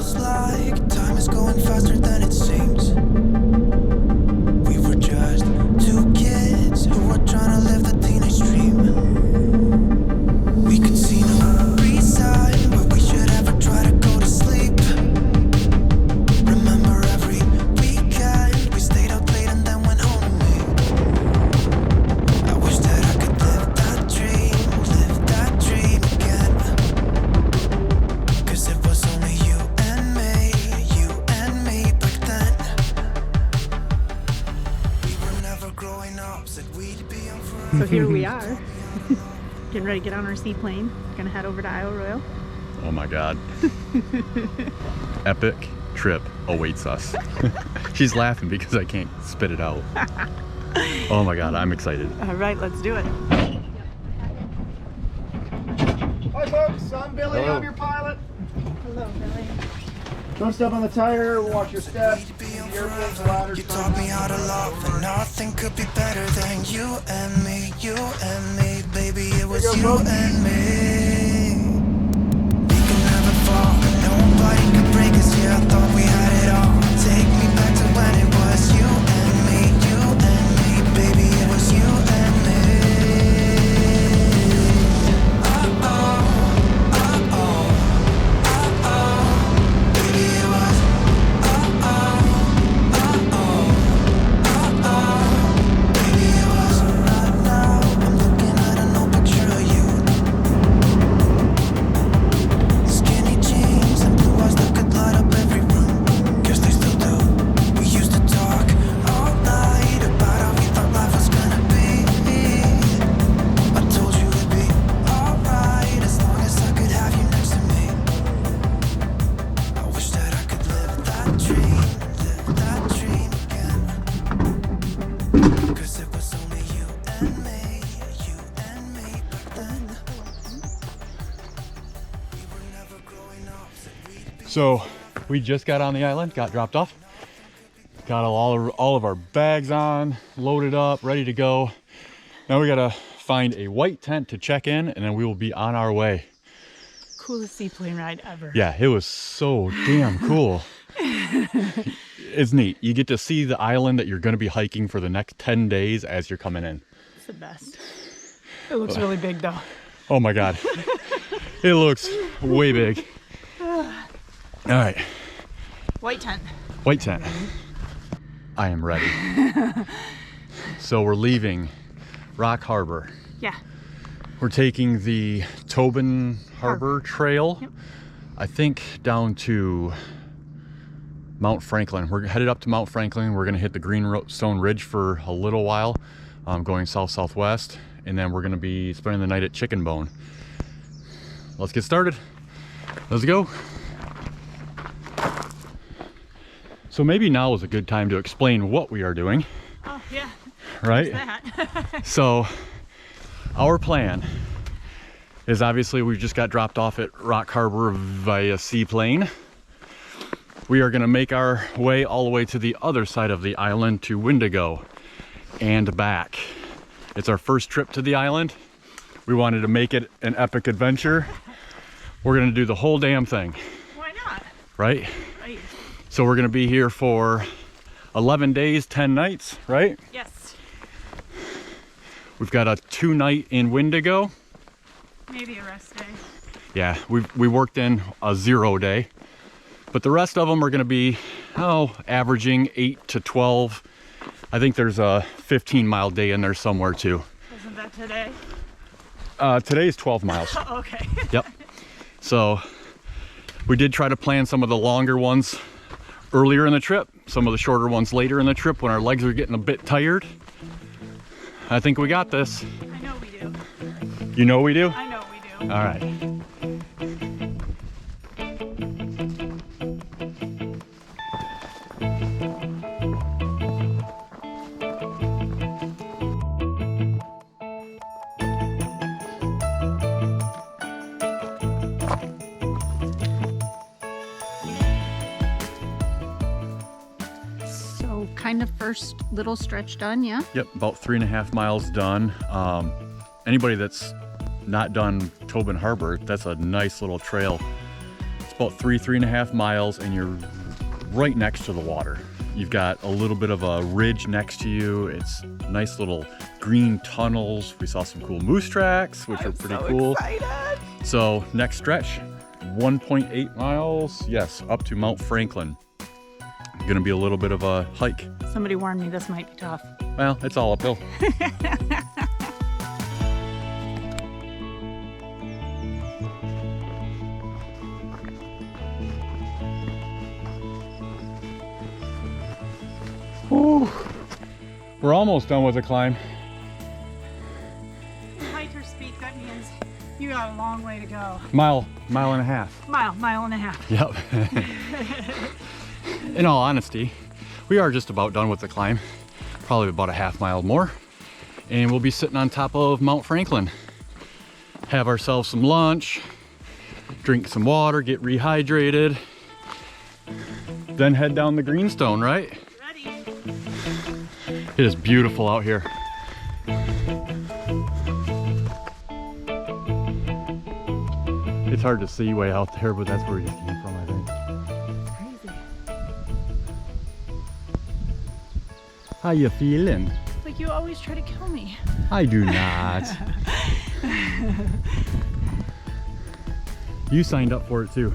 feels like time is going faster than it seems. We were just two kids who were trying to live the teenage dream. We could see no reason why we should ever try to go to sleep. Remember every weekend we stayed up late and then went home to me. I wish that I could live that dream again. 'Cause it was only you and me back then. We were never growing up, said we'd be young forever. So here we are, getting ready to get on our seaplane. Gonna head over to Royale. Oh my God. Epic trip awaits us. She's laughing because I can't spit it out. Oh my God, I'm excited. All right, let's do it. Hi folks, I'm Billy, Hello. I'm your pilot. Hello, Billy. Don't step on the tire, watch your steps. The airplane's louder. You taught me how to love, and nothing could be better than you and me, baby. It was Here you you go, folks. and me. We could never fall, nobody could break us. Yeah, I thought we had it all. Take me back to when it was you and me, baby. It was you and me. Baby, it was. Baby, it was. Right now, I'm looking at an old picture of you. Skinny jeans and blue eyes that could light up every room. Guess they still do. We used to talk all night about how we thought life was gonna be. I told you it'd be alright as long as I could have you next to me. I wish that I could live that dream again. 'Cause it was only you and me back then. We were never growing up, said we'd be. So we just got on the island, got dropped off. Got all of our bags on, loaded up, ready to go. Now we gotta find a white tent to check in and then we will be on our way. Coolest seaplane ride ever. Yeah, it was so damn cool. It's neat. You get to see the island that you're gonna be hiking for the next 10 days as you're coming in. It's the best. It looks really big though. Oh my God. It looks way big. All right, White tent. white tent. I am ready. So we're leaving Rock Harbor. Yeah. We're taking the Tobin Harbor Trail, Yep. I think down to Mount Franklin. We're headed up to Mount Franklin. We're gonna hit the Greenstone Ridge for a little while, going south-southwest, and then we're gonna be spending the night at Chicken Bone. Let's get started. Let's go. So maybe now is a good time to explain what we are doing, Oh yeah. right? That. So our plan is obviously we just got dropped off at Rock Harbor via seaplane. We are gonna make our way all the way to the other side of the island to Wendigo and back. It's our first trip to the island. We wanted to make it an epic adventure. We're gonna do the whole damn thing, Why not? right? Right. So we're gonna be here for 11 days, 10 nights, right? Yes. We've got a 2-night in Wendigo. Maybe a rest day. Yeah, we worked in a 0 day, but the rest of them are going to be averaging 8 to 12. I think there's a 15-mile day in there somewhere too. Isn't that today? Today's 12 miles. Oh, okay. Yep. So we did try to plan some of the longer ones earlier in the trip, some of the shorter ones later in the trip when our legs are getting a bit tired. I think we got this. I know we do. You know we do? I know we do. All right. So kind of first little stretch done, yeah? Yep, about 3.5 miles done. Anybody that's not done Tobin Harbor, that's a nice little trail It's about 3.5 miles, and you're right next to the water. You've got a little bit of a ridge next to you. It's nice little green tunnels. We saw some cool moose tracks, which are pretty cool. Excited. So next stretch, 1.8 miles, yes, up to Mount Franklin. Gonna be a little bit of a hike. Somebody warned me this might be tough. Well, it's all uphill. Whew. We're almost done with the climb. In hiker speak, that means you got a long way to go. Mile and a half. Mile and a half. Yep. In all honesty, we are just about done with the climb. Probably about a half mile more. And we'll be sitting on top of Mount Franklin. Have ourselves some lunch, drink some water, get rehydrated, then head down the Greenstone, right? Ready? It is beautiful out here. It's hard to see way out there, but that's where we just came from, I think. Crazy. How you feeling? Like you always try to kill me. I do not. You signed up for it too.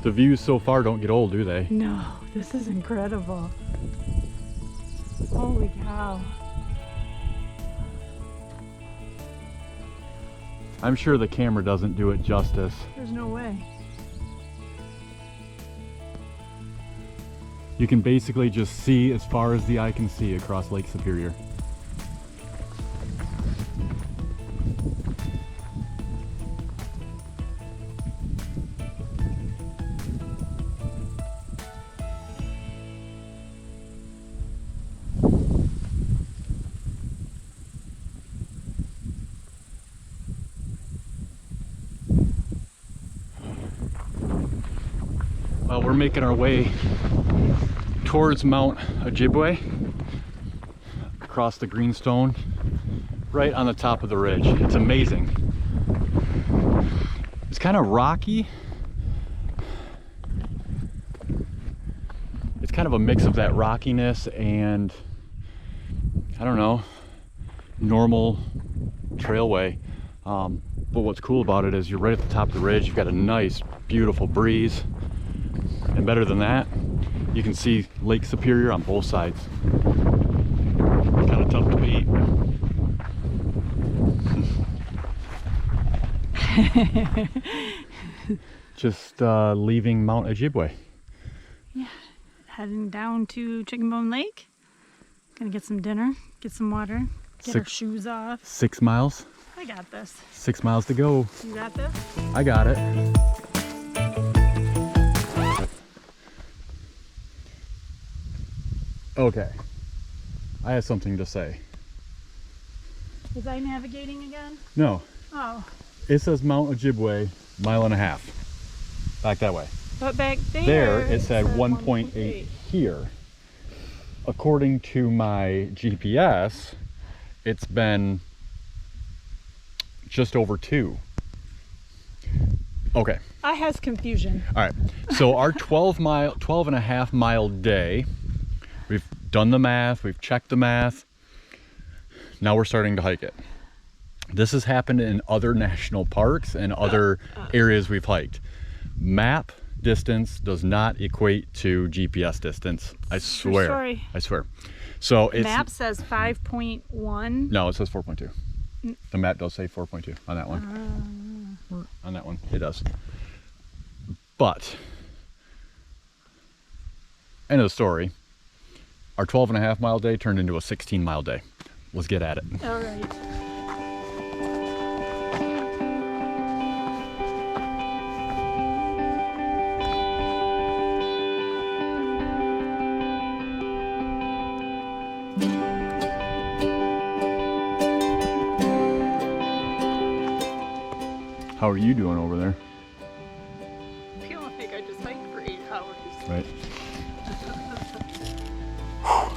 The views so far don't get old, do they? No, this is incredible. Holy cow. I'm sure the camera doesn't do it justice. There's no way. You can basically just see as far as the eye can see across Lake Superior. Well, we're making our way towards Mount Ojibwe, across the Greenstone, right on the top of the ridge. It's amazing. It's kind of rocky. It's kind of a mix of that rockiness and, I don't know, normal trailway. But what's cool about it is you're right at the top of the ridge. You've got a nice, beautiful breeze. And better than that, you can see Lake Superior on both sides. Kind of tough to beat. Just leaving Mount Ojibwe. Yeah, heading down to Chicken Bone Lake. Gonna get some dinner, get some water, get our shoes off. 6 miles. I got this. 6 miles to go. You got this? I got it. Okay, I have something to say. Was I navigating again? No, Oh, it says Mount Ojibwe, 1.5 miles. Back that way. but back there, There it said 1.8 here. According to my GPS, it's been just over 2. Okay. I has confusion. All right. So our 12.5 mile day, we've done the math, we've checked the math. Now we're starting to hike it. This has happened in other national parks and other areas we've hiked. Map distance does not equate to GPS distance. I swear. story. I swear. So it's Map says 5.1. no, it says 4.2. The map does say 4.2 on that one. On that one, it does. But end of the story. Our 12.5 mile day turned into a 16 mile day. Let's get at it. All right. How are you doing over there? I feel like I just hiked for 8 hours. Right.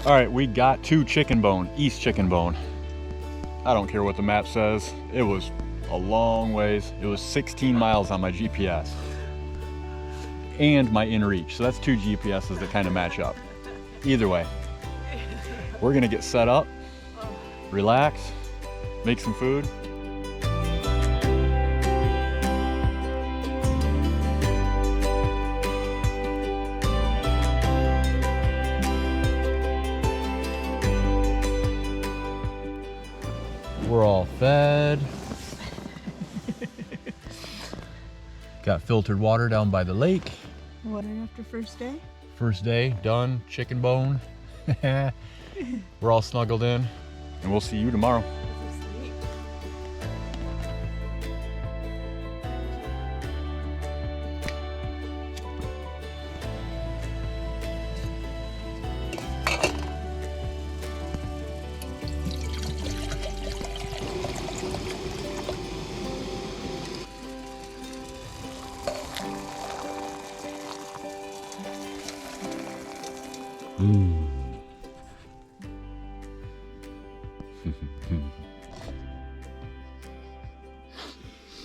All right, we got to Chicken Bone, East Chicken Bone. I don't care what the map says. It was a long ways. It was 16 miles on my GPS and my inReach. So that's 2 GPSs that kind of match up. Either way, we're gonna get set up, relax, make some food. We're all fed. Got filtered water down by the lake. Water after first day? First day, done, Chicken Bone. We're all snuggled in, and we'll see you tomorrow.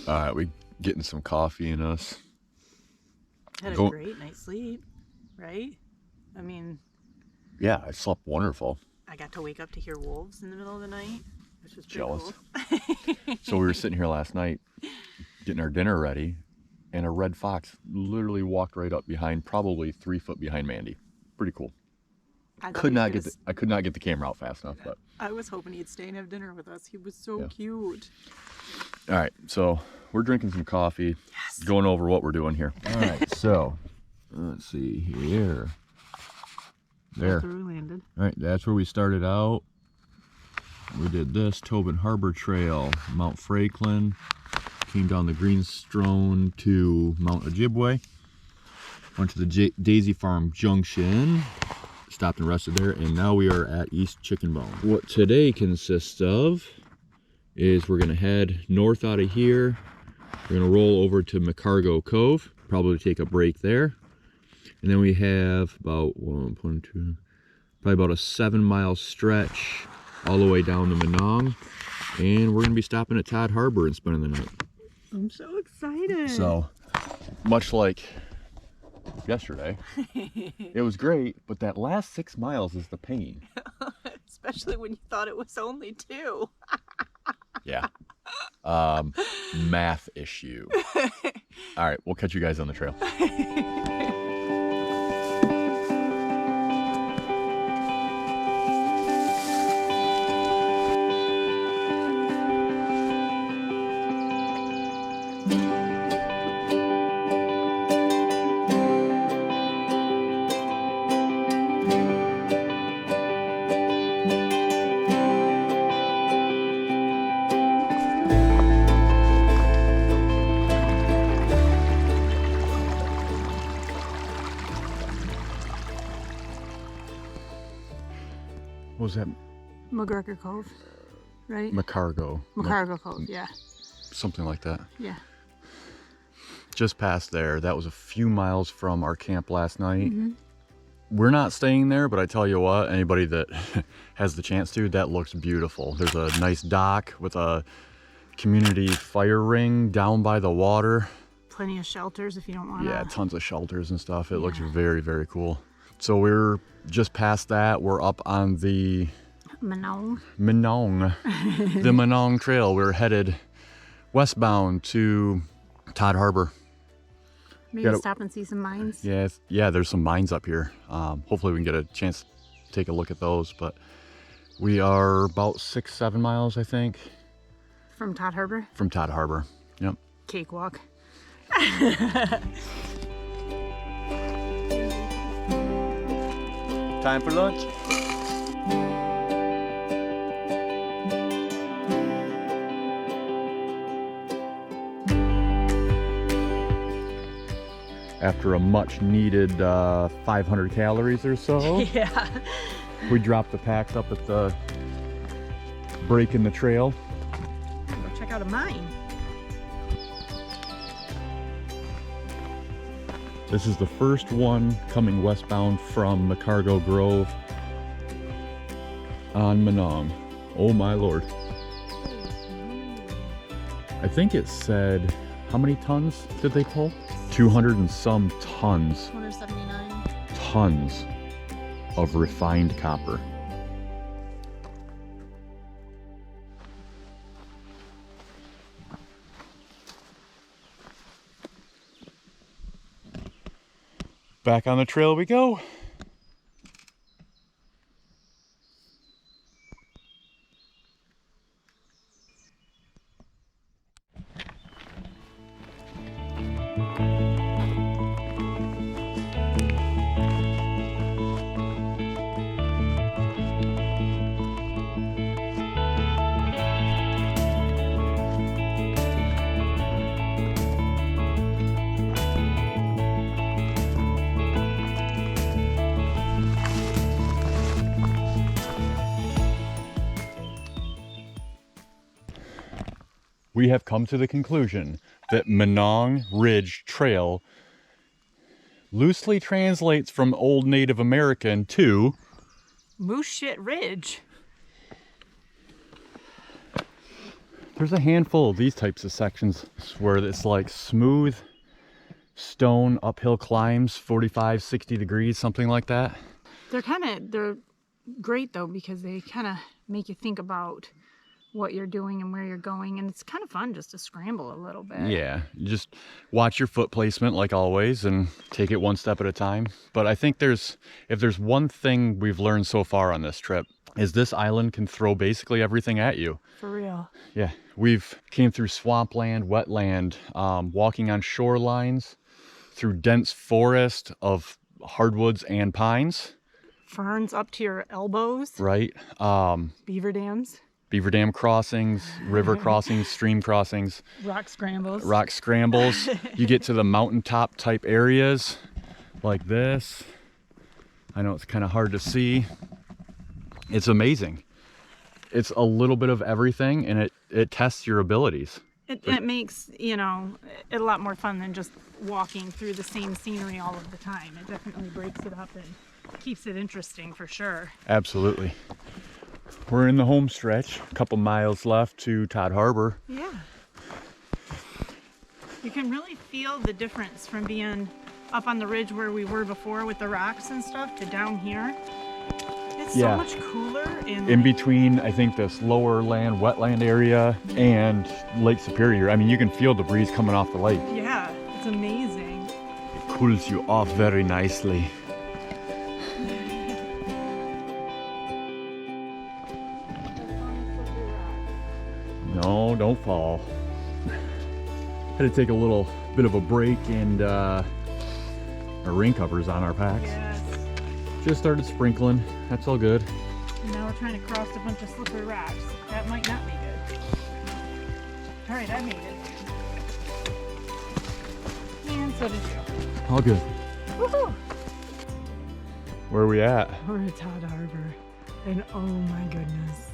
All right, we getting some coffee in us. Had a great night's sleep, right? I mean, yeah, I slept wonderful. I got to wake up to hear wolves in the middle of the night, which was pretty Jealous. cool. So we were sitting here last night getting our dinner ready, and a red fox literally walked right up behind, probably 3 foot behind Mandy. Pretty cool. I could not get the camera out fast enough, but I was hoping he'd stay and have dinner with us. He was so cute. All right, so we're drinking some coffee, going over what we're doing here. All right, so let's see here. There. That's where we landed. All right, that's where we started out. We did this Tobin Harbor Trail, Mount Franklin, came down the Greenstone to Mount Ojibwe, went to the Daisy Farm Junction, stopped and rested there, and now we are at East Chicken Bone. What today consists of is we're gonna head north out of here. We're gonna roll over to McCargo Cove, probably take a break there. And then we have about probably about a 7-mile stretch all the way down to Manong. And we're gonna be stopping at Todd Harbor and spending the night. I'm so excited. So, much like yesterday, it was great, but that last 6 miles is the pain. Especially when you thought it was only 2. Yeah. Math issue. All right, we'll catch you guys on the trail. What was that? McGregor Cove, right? McCargo. McCargo Cove, yeah. Something like that. Yeah. Just past there. That was a few miles from our camp last night. We're not staying there, but I tell you what, anybody that has the chance to, that looks beautiful. There's a nice dock with a community fire ring down by the water. Plenty of shelters if you don't want to. Yeah, tons of shelters and stuff. It looks very, very cool. So we're just past that. We're up on the Manong. the Manong Trail. We're headed westbound to Todd Harbor. Maybe stop and see some mines. Yeah, there's some mines up here. Hopefully we can get a chance to take a look at those, but we are about 6-7 miles, I think. From Todd Harbor? From Todd Harbor, yep. Cakewalk. Time for lunch. After a much needed 500 calories or so. Yeah. We dropped the packs up at the break in the trail. Go check out a mine. This is the first one coming westbound from the Cargo Grove on Manong. Oh my lord. I think it said, how many tons did they pull? 200 and some tons. 279. Tons of refined copper. Back on the trail we go. We have come to the conclusion that Manong Ridge Trail loosely translates from Old Native American to Moose Shit Ridge. There's a handful of these types of sections where it's like smooth stone uphill climbs, 45, 60 degrees, something like that. They're great though, because they kind of make you think about what you're doing and where you're going, and it's kind of fun just to scramble a little bit. Yeah, you just watch your foot placement like always and take it one step at a time. But I think if there's one thing we've learned so far on this trip, is this island can throw basically everything at you. For real. Yeah, we've came through swampland, wetland, walking on shorelines, through dense forest of hardwoods and pines. Ferns up to your elbows. Right. Beaver dams. Beaver dam crossings, river crossings, stream crossings. Rock scrambles. Rock scrambles. You get to the mountaintop type areas like this. I know it's kind of hard to see. It's amazing. It's a little bit of everything, and it tests your abilities. It makes, it a lot more fun than just walking through the same scenery all of the time. It definitely breaks it up and keeps it interesting for sure. Absolutely. We're in the home stretch, a couple miles left to Todd Harbor. Yeah. You can really feel the difference from being up on the ridge where we were before with the rocks and stuff to down here. It's so much cooler. And in between, I think, this lower land, wetland area and Lake Superior. I mean, you can feel the breeze coming off the lake. Yeah, it's amazing. It cools you off very nicely. No, don't fall. Had to take a little bit of a break, and our rain covers on our packs. Yes. Just started sprinkling. That's all good. And now we're trying to cross a bunch of slippery rocks. That might not be good. All right, I made it. And so did you. All good. Woohoo! Where are we at? We're at Todd Harbor, and oh my goodness.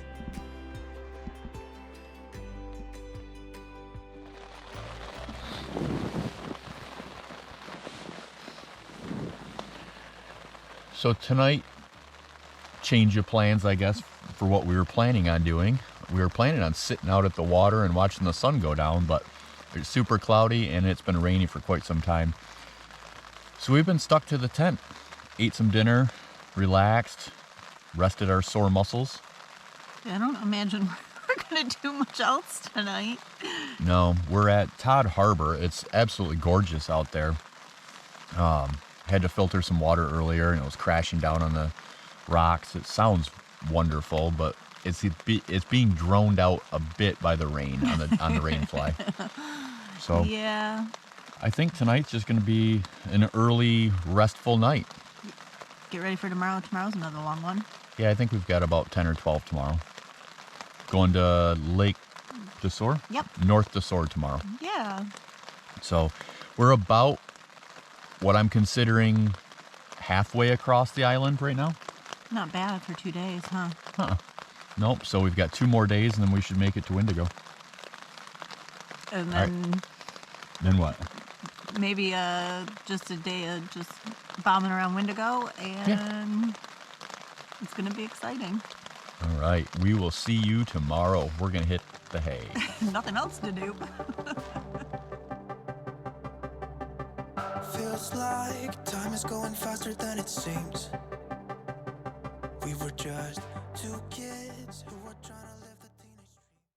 So tonight, change of plans, I guess, for what we were planning on doing. We were planning on sitting out at the water and watching the sun go down, but it's super cloudy and it's been rainy for quite some time. So we've been stuck to the tent. Ate some dinner, relaxed, rested our sore muscles. I don't imagine we're going to do much else tonight. No, we're at Todd Harbor. It's absolutely gorgeous out there. Had to filter some water earlier, and it was crashing down on the rocks. It sounds wonderful, but it's being droned out a bit by the rain on the rain fly. So Yeah. I think tonight's just going to be an early, restful night. Get ready for tomorrow. Tomorrow's another long one. Yeah, I think we've got about 10 or 12 tomorrow. Going to Lake Desor? Yep. North Desor tomorrow. Yeah. So we're about what I'm considering halfway across the island right now. Not bad for 2 days, huh? Nope. So we've got 2 more days, and then we should make it to Indigo. And then Then what? maybe just a day of just bombing around Wendigo, and it's gonna be exciting. All right, we will see you tomorrow. We're gonna hit the hay. Nothing else to do. Feels like time is going faster than it seems. We were just two kids.